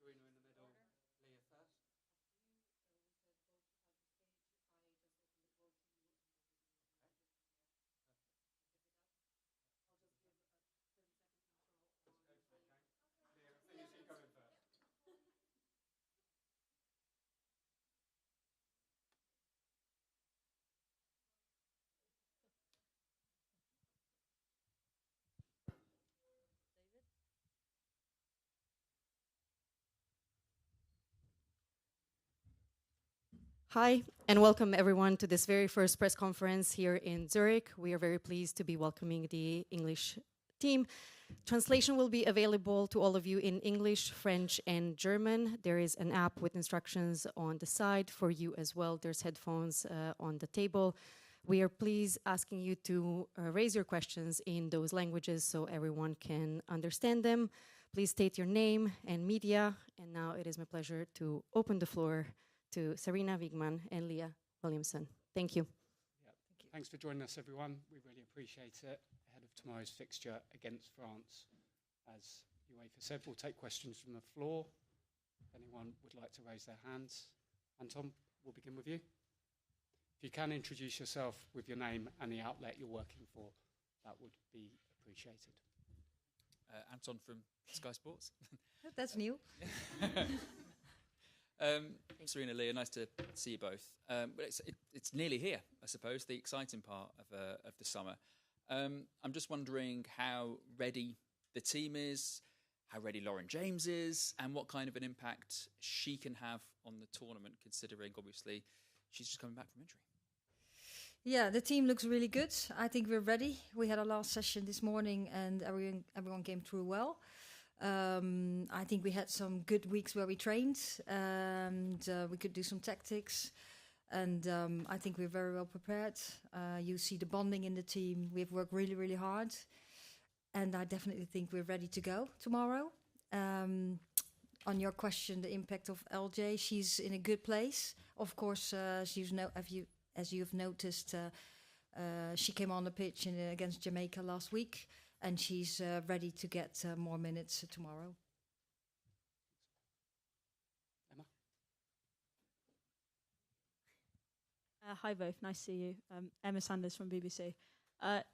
Sarina in the middle, Leah first. Leah, I think you should go in first. Hi, and welcome everyone to this very first press conference here in Zurich. We are very pleased to be welcoming the English team. Translation will be available to all of you in English, French, and German. There is an app with instructions on the side for you as well. There's headphones on the table. We are pleased asking you to raise your questions in those languages so everyone can understand them. Please state your name and media. And now it is my pleasure to open the floor to Sarina, Wiegman, and Leah, Williamson. Thank you. Yeah, thank you. Thanks for joining us, everyone. We really appreciate it. Ahead of tomorrow's fixture against France, as UEFA said, we'll take questions from the floor. If anyone would like to raise their hands. Anton, we'll begin with you. If you can introduce yourself with your name and the outlet you're working for, that would be appreciated. Anton from Sky Sports. That's new. Sarina, Leah, nice to see you both. But it's nearly here, I suppose, the exciting part of the summer. I'm just wondering how ready the team is, how ready Lauren James is, and what kind of an impact she can have on the tournament, considering, obviously, she's just coming back from injury. Yeah, the team looks really good. I think we're ready. We had our last session this morning and everyone came through well. I think we had some good weeks where we trained and we could do some tactics. And I think we're very well prepared. You see the bonding in the team. We've worked really, really hard. And I definitely think we're ready to go tomorrow. On your question, the impact of LJ, she's in a good place. Of course, as you've noticed, she came on the pitch against Jamaica last week. And she's ready to get more minutes tomorrow. Emma? Hi both, nice to see you. Emma Sanders from BBC.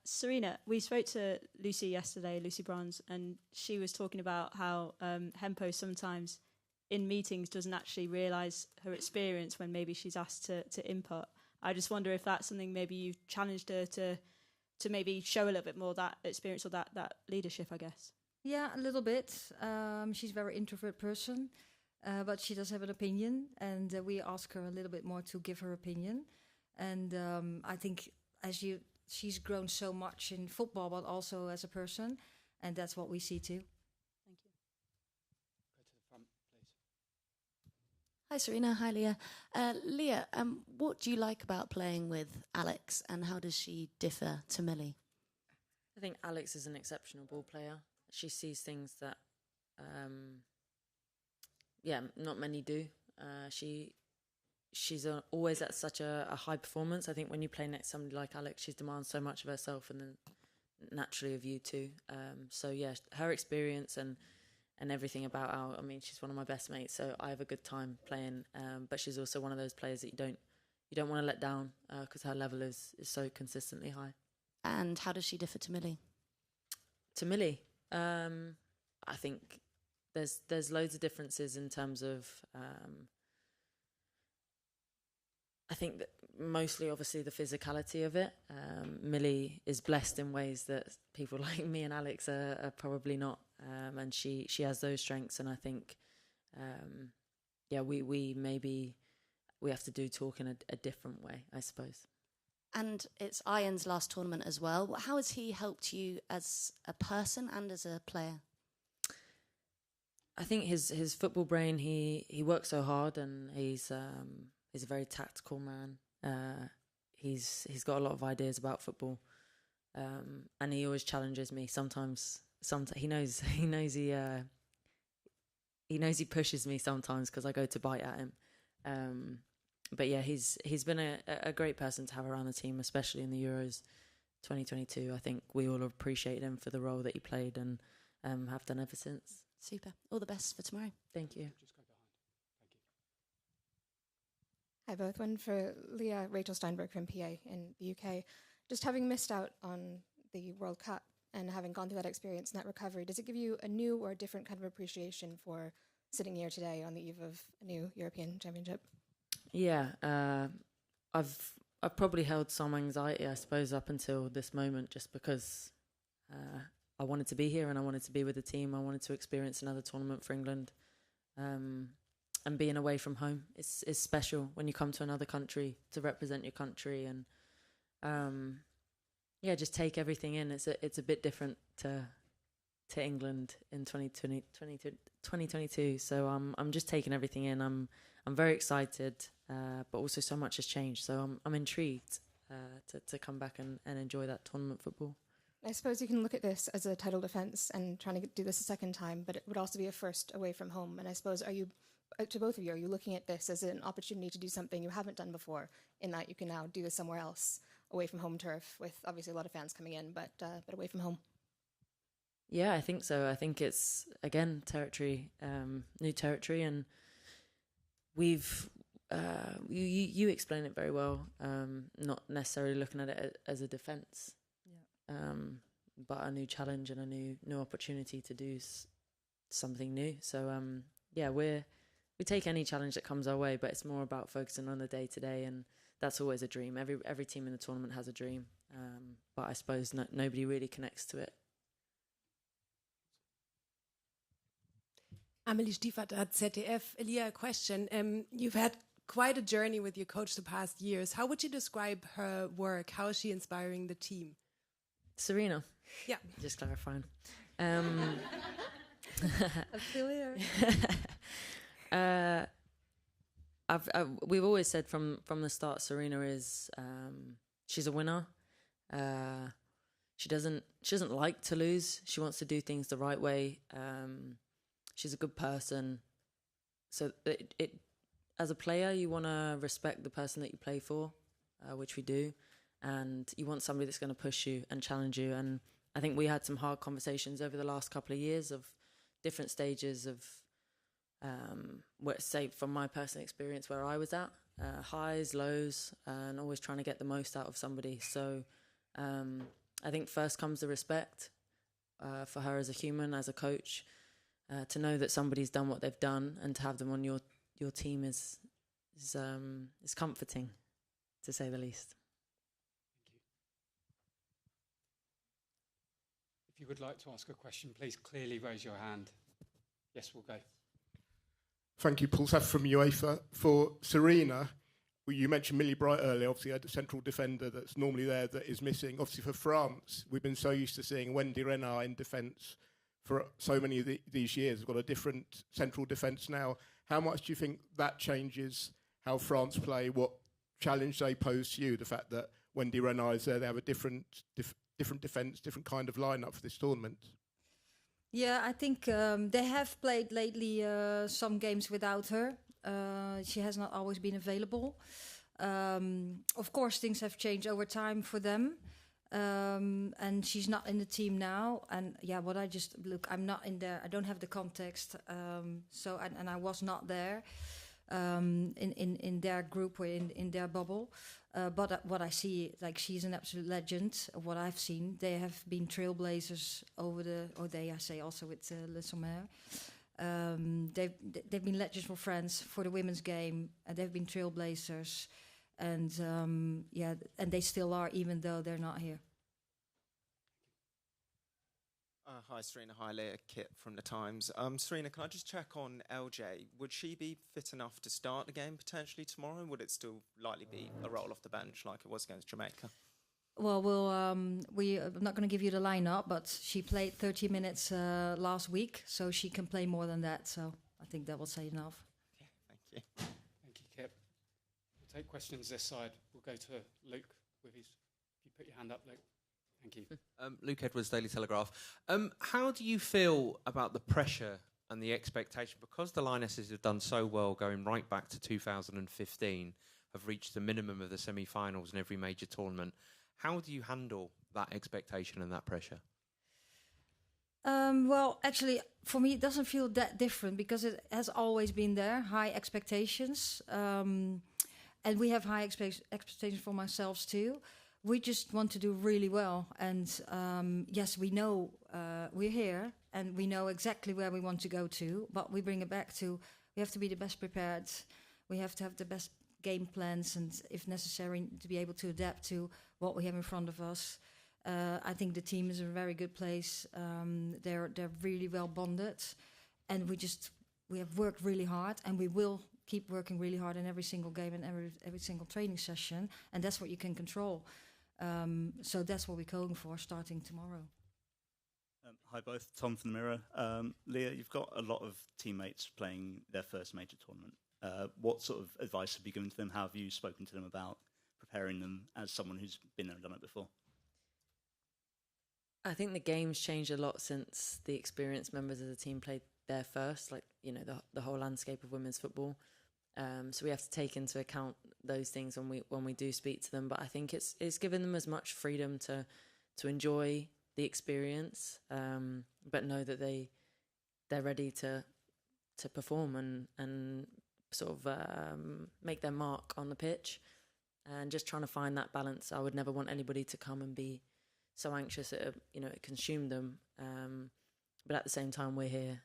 Sarina, we spoke to Lucy yesterday, Lucy Bronze, and she was talking about how Hempo sometimes in meetings doesn't actually realise her experience when maybe she's asked to input. I just wonder if that's something maybe you've challenged her to maybe show a little bit more that experience or that leadership, I guess. Yeah, a little bit. She's a very introvert person, but she does have an opinion, and we ask her a little bit more to give her opinion. And I think she's grown so much in football, but also as a person, and that's what we see too. Thank you. Go to the front, please. Hi, Sarina. Hi, Leah. Leah, what do you like about playing with Alex, and how does she differ to Millie? I think Alex is an exceptional ball player. She sees things that, not many do. She's always at such a high performance. I think when you play next to somebody like Alex, she demands so much of herself and then naturally of you too. Her experience and everything about her. I mean, she's one of my best mates, so I have a good time playing. But she's also one of those players that you don't want to let down because her level is so consistently high. And how does she differ to Millie? To Millie, I think there's loads of differences in terms of. I think that mostly, obviously, the physicality of it. Millie is blessed in ways that people like me and Alex are probably not, and she has those strengths. And I think, we have to do talk in a different way, I suppose. And it's Ian's last tournament as well. How has he helped you as a person and as a player? I think his football brain. He works so hard, and he's a very tactical man. He's got a lot of ideas about football, and he always challenges me. Sometimes he knows he pushes me sometimes because I go to bite at him. But yeah, he's been a great person to have around the team, especially in the Euros 2022. I think we all appreciate him for the role that he played and have done ever since. Super. All the best for tomorrow. Thank you. Just go behind. Thank you. Hi, both. One for Leah, Rachel Steinberg from PA in the UK. Just having missed out on the World Cup and having gone through that experience and that recovery, does it give you a new or different kind of appreciation for sitting here today on the eve of a new European Championship? Yeah, I've probably held some anxiety, I suppose, up until this moment, just because I wanted to be here and I wanted to be with the team. I wanted to experience another tournament for England, and being away from home is special when you come to another country to represent your country, and just take everything in. It's a bit different to England in 2022. So I'm just taking everything in. I'm very excited, but also so much has changed. So I'm intrigued to come back and enjoy that tournament football. I suppose you can look at this as a title defence and trying to do this a second time, but it would also be a first away from home. And I suppose, to both of you, are you looking at this as an opportunity to do something you haven't done before, in that you can now do this somewhere else, away from home turf, with obviously a lot of fans coming in, but away from home? Yeah, I think so. I think it's, again, territory, new territory, and we've you explain it very well. Not necessarily looking at it as a defence, but a new challenge and a new opportunity to do something new. So we take any challenge that comes our way, but it's more about focusing on the day to day, and that's always a dream. Every team in the tournament has a dream, but I suppose nobody really connects to it. Amelie Stiefert at ZDF. Leah, a question. You've had quite a journey with your coach the past years. How would you describe her work? How is she inspiring the team? Sarina. Yeah. Just clarifying. Affiliate. We've always said from the start, Sarina is she's a winner. She doesn't like to lose. She wants to do things the right way. She's a good person. So it as a player, you want to respect the person that you play for, which we do, and you want somebody that's going to push you and challenge you. And I think we had some hard conversations over the last couple of years of different stages of, say from my personal experience where I was at, highs, lows, and always trying to get the most out of somebody. So I think first comes the respect for her as a human, as a coach, to know that somebody's done what they've done, and to have them on your team is comforting, to say the least. Thank you. If you would like to ask a question, please clearly raise your hand. Yes, we'll go. Thank you, Paul Saff from UEFA. For Sarina, you mentioned Millie Bright earlier, obviously a central defender that's normally there that is missing. Obviously for France, we've been so used to seeing Wendy Renard in defence for so many of these years. We've got a different central defence now. How much do you think that changes how France play, what challenge they pose to you, the fact that Wendy Renard is there, they have a different defence, different kind of lineup for this tournament? Yeah, I think they have played lately some games without her. She has not always been available. Of course, things have changed over time for them. And she's not in the team now. And yeah, I'm not in there. I don't have the context. And I was not there in their group or in their bubble. But what I see, like, she's an absolute legend. What I've seen, they have been trailblazers also with Le Sommer. They've been legends for France, for the women's game, and they've been trailblazers. And and they still are, even though they're not here. Hi, Sarina. Hi, Leah. Kit from the Times. Sarina, can I just check on LJ? Would she be fit enough to start the game potentially tomorrow? Would it still likely be a roll off the bench like it was against Jamaica? Well, I'm not going to give you the lineup, but she played 30 minutes last week, so she can play more than that. So I think that will say enough. Okay, thank you. Thank you, Kip. We'll take questions this side. We'll go to Luke with his. If you put your hand up, Luke. Thank you. Luke Edwards, Daily Telegraph. How do you feel about the pressure and the expectation? Because the Lionesses have done so well going right back to 2015, have reached the minimum of the semi-finals in every major tournament. How do you handle that expectation and that pressure? Well, actually, for me, it doesn't feel that different because it has always been there. High expectations, and we have high expectations for ourselves too. We just want to do really well, and yes, we know we're here, and we know exactly where we want to go to. But we bring it back to we have to be the best prepared. We have to have the best game plans, and if necessary, to be able to adapt to what we have in front of us. I think the team is in a very good place. They're really well bonded, and we have worked really hard, and we will keep working really hard in every single game and every single training session, and that's what you can control. So that's what we're going for starting tomorrow. Hi both, Tom from the Mirror. Leah, you've got a lot of teammates playing their first major tournament. What sort of advice have you given to them? How have you spoken to them about preparing them as someone who's been there and done it before? I think the game's changed a lot since the experienced members of the team played there first, like, you know, the whole landscape of women's football. So we have to take into account those things when we do speak to them. But I think it's given them as much freedom to enjoy the experience, but know that they're ready to perform and sort of make their mark on the pitch, and just trying to find that balance. I would never want anybody to come and be so anxious it consumed them, but at the same time we're here.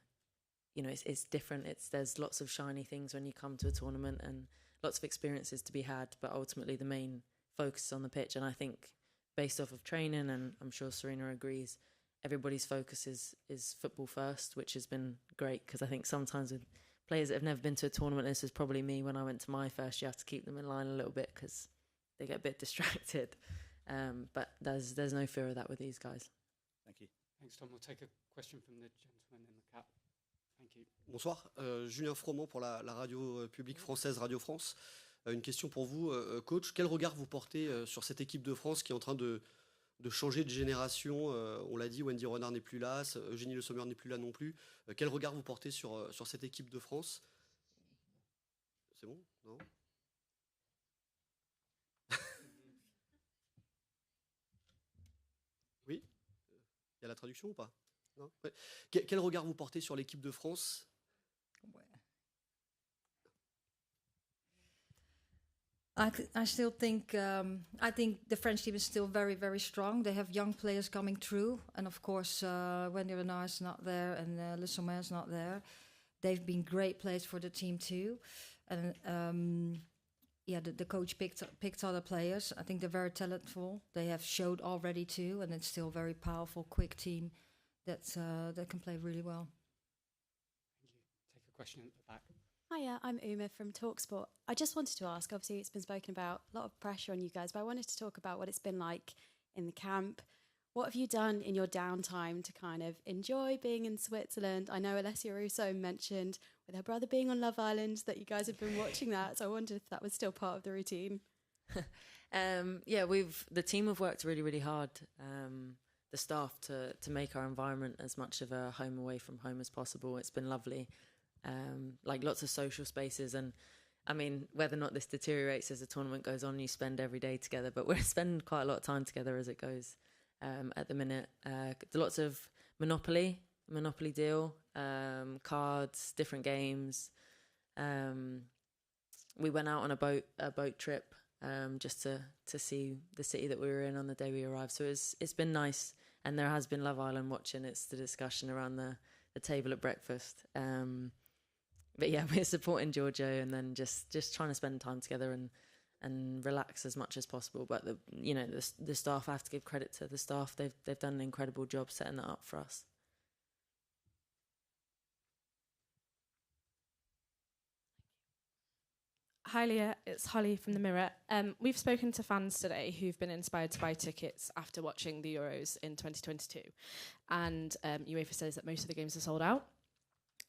You know, it's different. There's lots of shiny things when you come to a tournament and lots of experiences to be had, but ultimately the main focus is on the pitch. And I think based off of training, and I'm sure Sarina agrees, everybody's focus is football first, which has been great, because I think sometimes with players that have never been to a tournament, this was probably me when I went to my first, you have to keep them in line a little bit because they get a bit distracted. But there's no fear of that with these guys. Thank you. Thanks, Tom. We'll take a question from the gentleman in the cap. Thank you. Bonsoir, Julien Froment pour la radio publique française Radio France. Une question pour vous, coach. Quel regard vous portez sur cette équipe de France qui est en train de changer de génération? On l'a dit, Wendy Renard n'est plus là, Eugénie Le Sommer n'est plus là non plus. Quel regard vous portez sur cette équipe de France? C'est bon? Non? Oui? Il y a la traduction ou pas? Non? Ouais. Quel regard vous portez sur l'équipe de France? I still think I think the French team is still very, very strong. They have young players coming through, and of course Wendy Renard is not there, and Le Sommer is not there. They've been great players for the team too, and the coach picked other players. I think they're very talented. They have showed already too, and it's still a very powerful, quick team that can play really well. Thank you. Take a question at the back. Hiya, I'm Uma from TalkSport. I just wanted to ask, obviously it's been spoken about, a lot of pressure on you guys, but I wanted to talk about what it's been like in the camp. What have you done in your downtime to kind of enjoy being in Switzerland? I know Alessia Russo mentioned with her brother being on Love Island that you guys have been watching that, so I wondered if that was still part of the routine. The team have worked really, really hard, the staff, to make our environment as much of a home away from home as possible. It's been lovely. Like lots of social spaces, and I mean, whether or not this deteriorates as the tournament goes on, you spend every day together, but we're spending quite a lot of time together as it goes at the minute. Lots of Monopoly deal, cards, different games. We went out on a boat trip just to see the city that we were in on the day we arrived, so it's been nice. And there has been Love Island watching. It's the discussion around the table at breakfast. But yeah, we're supporting Giorgio, and then just trying to spend time together and relax as much as possible. But the staff, I have to give credit to the staff. They've done an incredible job setting that up for us. Hi Leah, it's Holly from The Mirror. We've spoken to fans today who've been inspired to buy tickets after watching the Euros in 2022. And UEFA says that most of the games are sold out.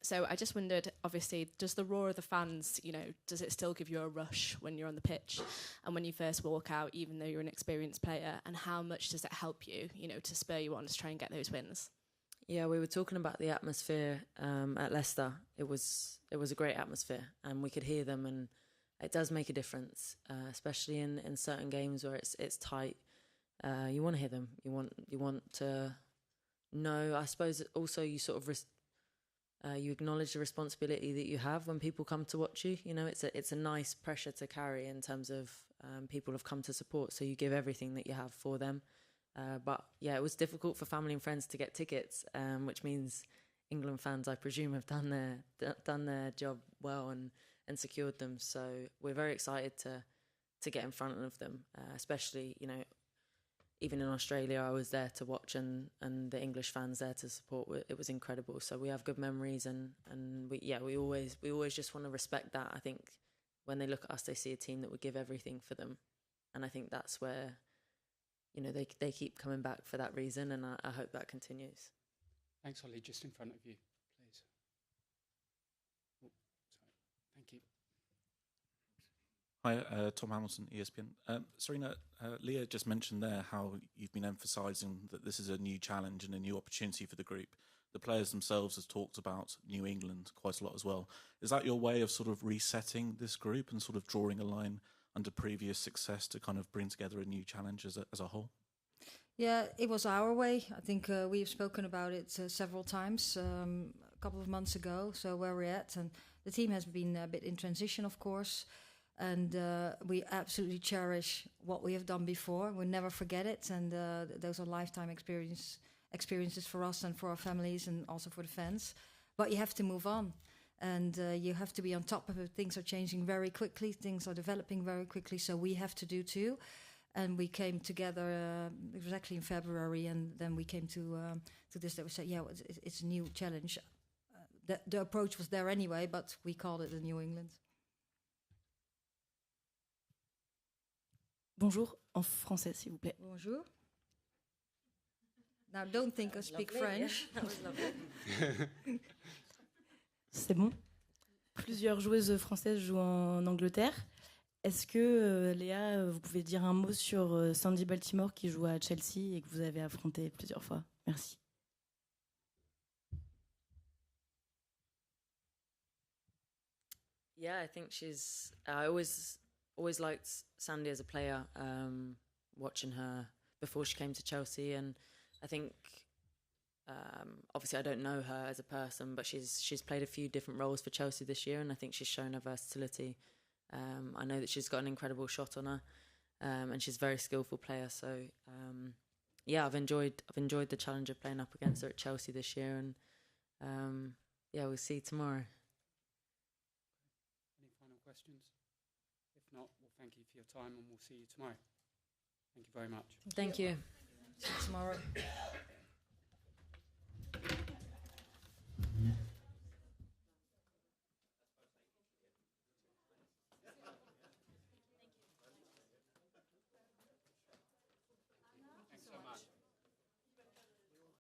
So I just wondered, obviously, does the roar of the fans, does it still give you a rush when you're on the pitch and when you first walk out, even though you're an experienced player? And how much does it help you, to spur you on to try and get those wins? Yeah, we were talking about the atmosphere at Leicester. It was a great atmosphere, and we could hear them, and it does make a difference, especially in certain games where it's tight. You want to hear them. You want to No, I suppose also you sort of you acknowledge the responsibility that you have when people come to watch you. You know, it's a nice pressure to carry in terms of people have come to support, so you give everything that you have for them. But yeah, it was difficult for family and friends to get tickets, which means England fans, I presume, have done their job well and secured them. So we're very excited to get in front of them, especially, you know, even in Australia, I was there to watch, and the English fans there to support. It was incredible. So we have good memories, and we always just want to respect that. I think when they look at us, they see a team that would give everything for them, and I think that's where, you know, they keep coming back for that reason, and I hope that continues. Thanks, Holly. Just in front of you, please. Oh, sorry. Thank you. Hi, Tom Hamilton, ESPN. Sarina, Leah just mentioned there how you've been emphasising that this is a new challenge and a new opportunity for the group. The players themselves have talked about New England quite a lot as well. Is that your way of sort of resetting this group and sort of drawing a line under previous success to kind of bring together a new challenge as a whole? Yeah, it was our way. I think we've spoken about it several times a couple of months ago, so where we're at. And the team has been a bit in transition, of course. And we absolutely cherish what we have done before. We'll never forget it. And those are lifetime experiences for us and for our families and also for the fans. But you have to move on. And you have to be on top of it. Things are changing very quickly. Things are developing very quickly. So we have to do too. And we came together, it was actually in February, and then we came to this, that we said, yeah, it's a new challenge. The approach was there anyway, but we called it the New England. Bonjour, en français, s'il vous plaît. Bonjour. Now, don't think I speak French. That was lovely. C'est bon. Plusieurs joueuses françaises jouent en Angleterre. Est-ce que, Léa, vous pouvez dire un mot sur Sandy Baltimore qui joue à Chelsea et que vous avez affronté plusieurs fois? Merci. Yeah, I think I always liked Sandy as a player, watching her before she came to Chelsea, and I think obviously I don't know her as a person, but she's played a few different roles for Chelsea this year, and I think she's shown her versatility. I know that she's got an incredible shot on her, and she's a very skillful player. So yeah, I've enjoyed the challenge of playing up against her at Chelsea this year, and yeah, we'll see tomorrow. Any final questions? If not, we'll thank you for your time, and we'll see you tomorrow. Thank you very much. Thank you. See you tomorrow.